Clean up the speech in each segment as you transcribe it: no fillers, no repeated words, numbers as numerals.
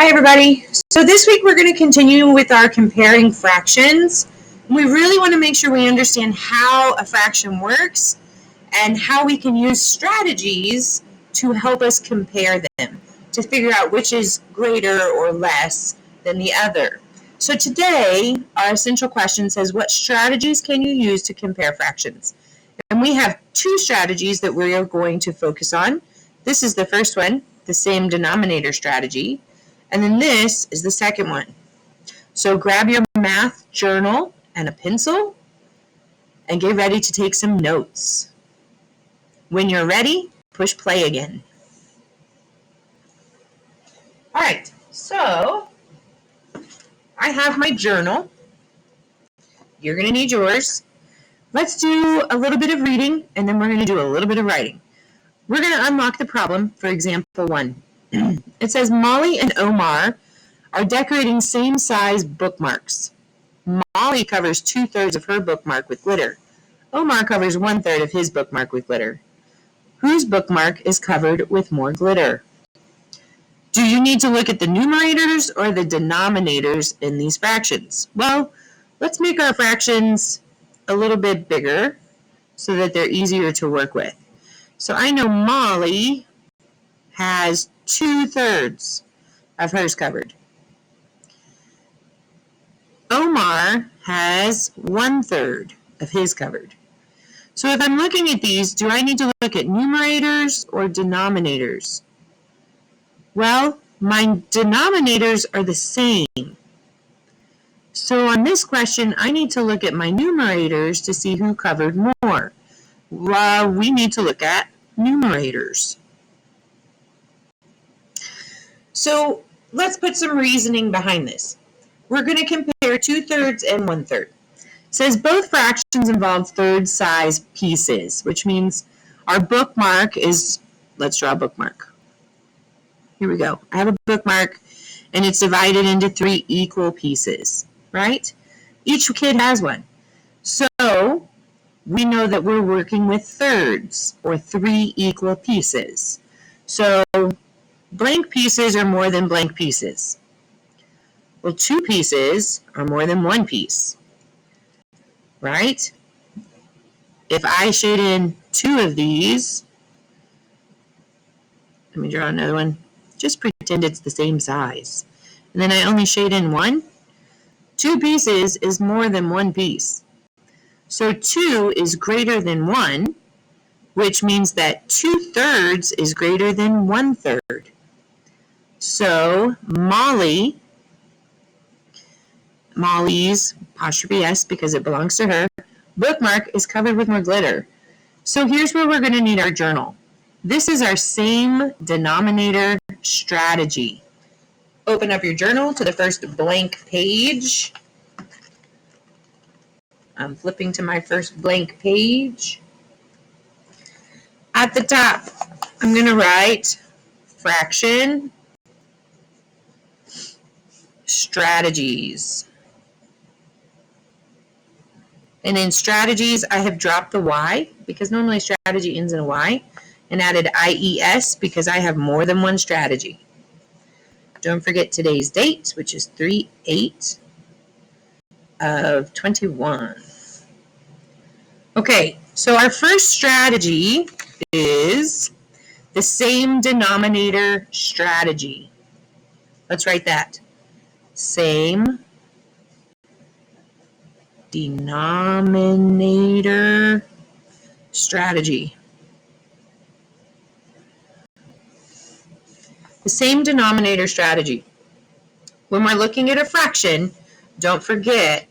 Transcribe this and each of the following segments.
Hi everybody. So this week we're going to continue with our comparing fractions. We really want to make sure we understand how a fraction works and how we can use strategies to help us compare them, to figure out which is greater or less than the other. So today our essential question says, what strategies can you use to compare fractions? And we have two strategies that we are going to focus on. This is the first one, the same denominator strategy. And then this is the second one. So grab your math journal and a pencil and get ready to take some notes. When you're ready, push play again. All right, so I have my journal. You're going to need yours. Let's do a little bit of reading, and then we're going to do a little bit of writing. We're going to unlock the problem for example 1. It says Molly and Omar are decorating same size bookmarks. Molly covers 2/3 of her bookmark with glitter. Omar covers 1/3 of his bookmark with glitter. Whose bookmark is covered with more glitter? Do you need to look at the numerators or the denominators in these fractions? Well, let's make our fractions a little bit bigger so that they're easier to work with. So I know Molly has 2/3 of hers covered. Omar has 1/3 of his covered. So if I'm looking at these, do I need to look at numerators or denominators? Well, my denominators are the same. So on this question, I need to look at my numerators to see who covered more. Well, we need to look at numerators. So let's put some reasoning behind this. We're going to compare 2/3 and 1/3. It says both fractions involve third size pieces, which means our bookmark is, let's draw a bookmark. Here we go. I have a bookmark and it's divided into 3 equal pieces, right? Each kid has one. So we know that we're working with thirds or 3 equal pieces. So blank pieces are more than blank pieces. Well, 2 pieces are more than 1 piece, right? If I shade in 2 of these, let me draw another one. Just pretend it's the same size. And then I only shade in 1. 2 pieces is more than 1 piece. So 2 is greater than 1, which means that 2/3 is greater than 1/3. So Molly's, apostrophe S because it belongs to her, bookmark is covered with more glitter. So here's where we're going to need our journal. This is our same denominator strategy. Open up your journal to the first blank page. I'm flipping to my first blank page. At the top, I'm going to write fraction strategies. And in strategies, I have dropped the Y because normally strategy ends in a Y, and added IES because I have more than one strategy. Don't forget today's date, which is 3/8/21. Okay, so our first strategy is the same denominator strategy. Let's write that. Same denominator strategy. The same denominator strategy. When we're looking at a fraction, don't forget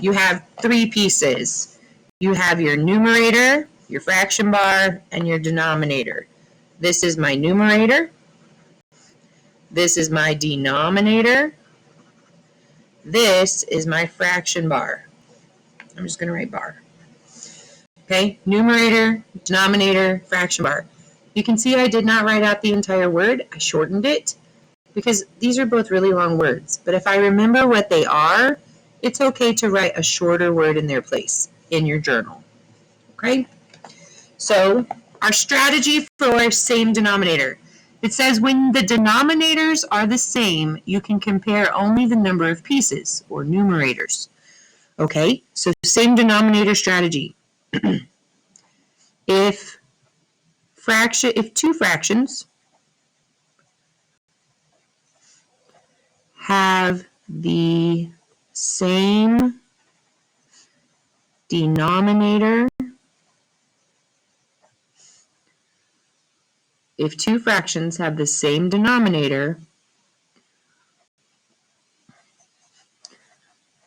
you have 3 pieces. You have your numerator, your fraction bar, and your denominator. This is my numerator. This is my denominator. This is my fraction bar. I'm just going to write bar. Okay, numerator, denominator, fraction bar. You can see I did not write out the entire word. I shortened it because these are both really long words. But if I remember what they are, it's okay to write a shorter word in their place in your journal. Okay, so our strategy for same denominator. It says when the denominators are the same, you can compare only the number of pieces, or numerators. Okay, so same denominator strategy. If two fractions have the same denominator,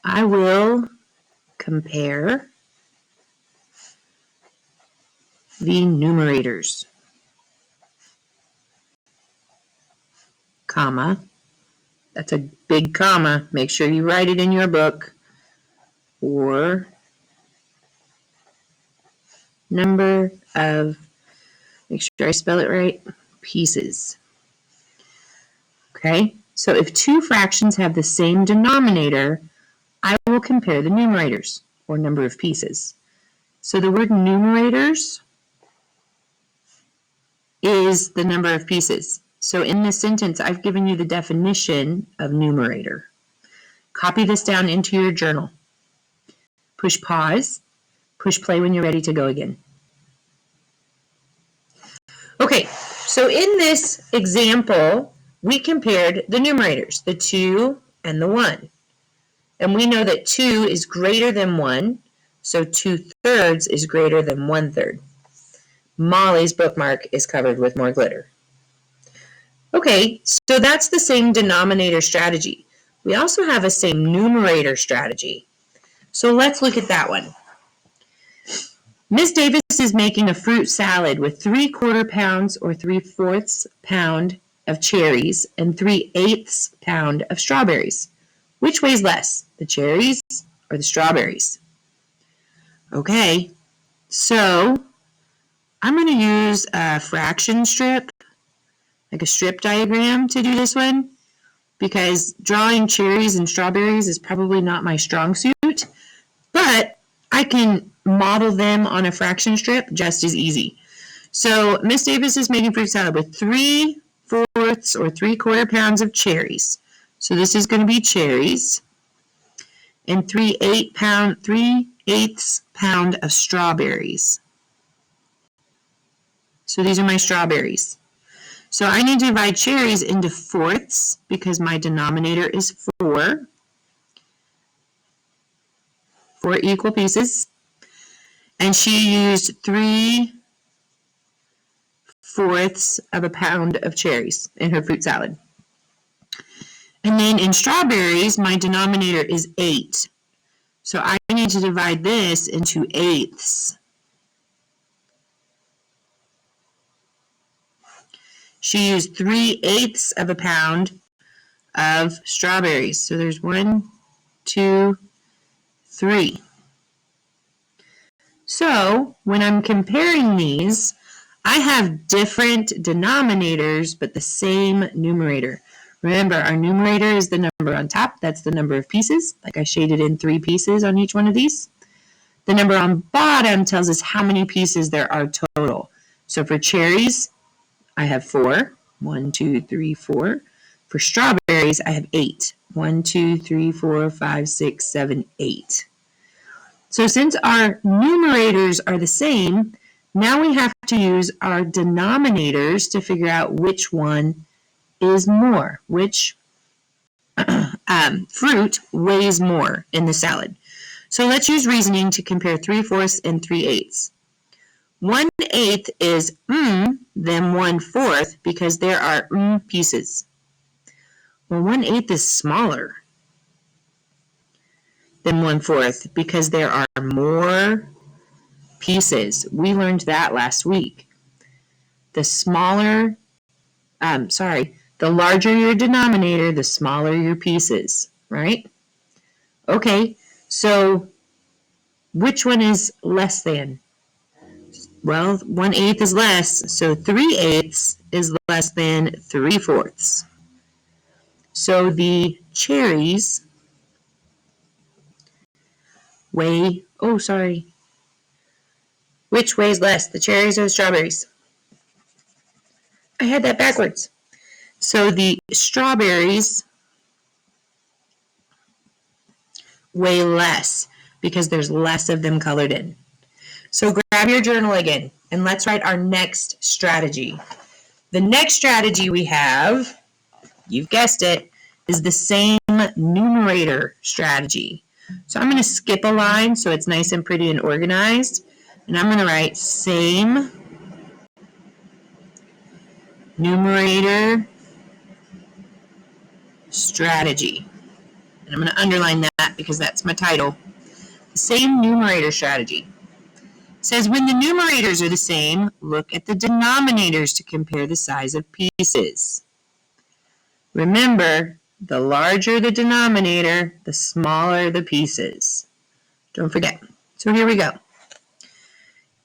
I will compare the numerators, comma. That's a big comma. Make sure you write it in your book. Or number of, make sure I spell it right, pieces. Okay, so if two fractions have the same denominator, I will compare the numerators, or number of pieces. So the word numerators is the number of pieces. So in this sentence, I've given you the definition of numerator. Copy this down into your journal. Push pause. Push play when you're ready to go again. Okay, so in this example, we compared the numerators, the 2 and the 1. And we know that 2 is greater than 1, so 2/3 is greater than 1/3. Molly's bookmark is covered with more glitter. Okay, so that's the same denominator strategy. We also have a same numerator strategy. So let's look at that one. Miss Davis is making a fruit salad with 3/4 pounds or 3/4 pound of cherries and 3/8 pound of strawberries. Which weighs less, the cherries or the strawberries? Okay, so I'm going to use a fraction strip, like a strip diagram, to do this one, because drawing cherries and strawberries is probably not my strong suit, but I can model them on a fraction strip just as easy. So Miss Davis is making fruit salad with 3/4 or 3/4 pounds of cherries. So this is going to be cherries, and 3/8 pound of strawberries. So these are my strawberries. So I need to divide cherries into fourths because my denominator is 4. 4 equal pieces. And she used 3/4 of a pound of cherries in her fruit salad. And then in strawberries, my denominator is 8. So I need to divide this into eighths. She used 3/8 of a pound of strawberries. So there's 1, 2, 3. So when I'm comparing these, I have different denominators, but the same numerator. Remember, our numerator is the number on top. That's the number of pieces. Like I shaded in 3 pieces on each one of these. The number on bottom tells us how many pieces there are total. So for cherries, I have 4. 1, 2, 3, 4. For strawberries, I have 8. 1, 2, 3, 4, 5, 6, 7, 8. So since our numerators are the same, now we have to use our denominators to figure out which one is more, which fruit weighs more in the salad. So let's use reasoning to compare 3/4 and 3/8. 1/8 is then 1/4 because there are pieces. Well, 1/8 is smaller than 1/4 because there are more pieces. We learned that last week. The larger your denominator, the smaller your pieces, right? Okay, so which one is less than? Well, 1/8 is less, so 3/8 is less than 3/4. So the cherries weigh, which weighs less, the cherries or the strawberries? I had that backwards. So the strawberries weigh less because there's less of them colored in. So grab your journal again and let's write our next strategy. The next strategy we have, you've guessed it, is the same numerator strategy. So I'm going to skip a line so it's nice and pretty and organized. And I'm going to write same numerator strategy. And I'm going to underline that because that's my title. The same numerator strategy. It says when the numerators are the same, look at the denominators to compare the size of pieces. Remember, the larger the denominator, the smaller the pieces. Don't forget. So here we go.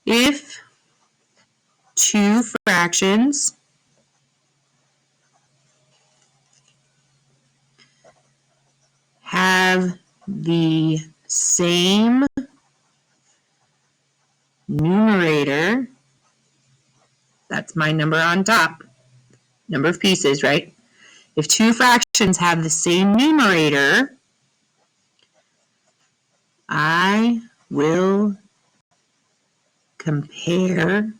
If two fractions have the same numerator, that's my number on top, number of pieces, right? If two fractions have the same numerator, I will compare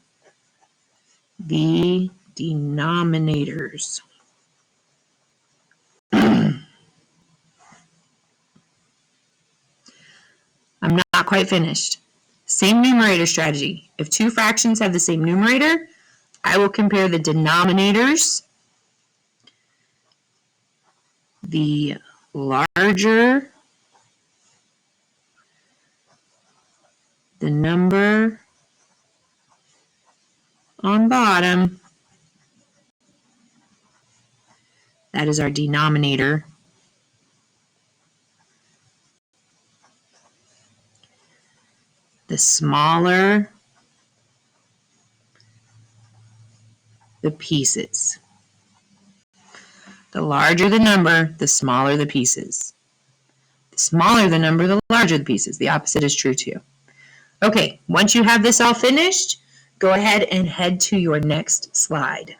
the denominators. I'm not quite finished. Same numerator strategy. If two fractions have the same numerator, I will compare the denominators. The larger the number on bottom, that is our denominator. The smaller the pieces. The larger the number, the smaller the pieces. The smaller the number, the larger the pieces. The opposite is true too. Okay, once you have this all finished, go ahead and head to your next slide.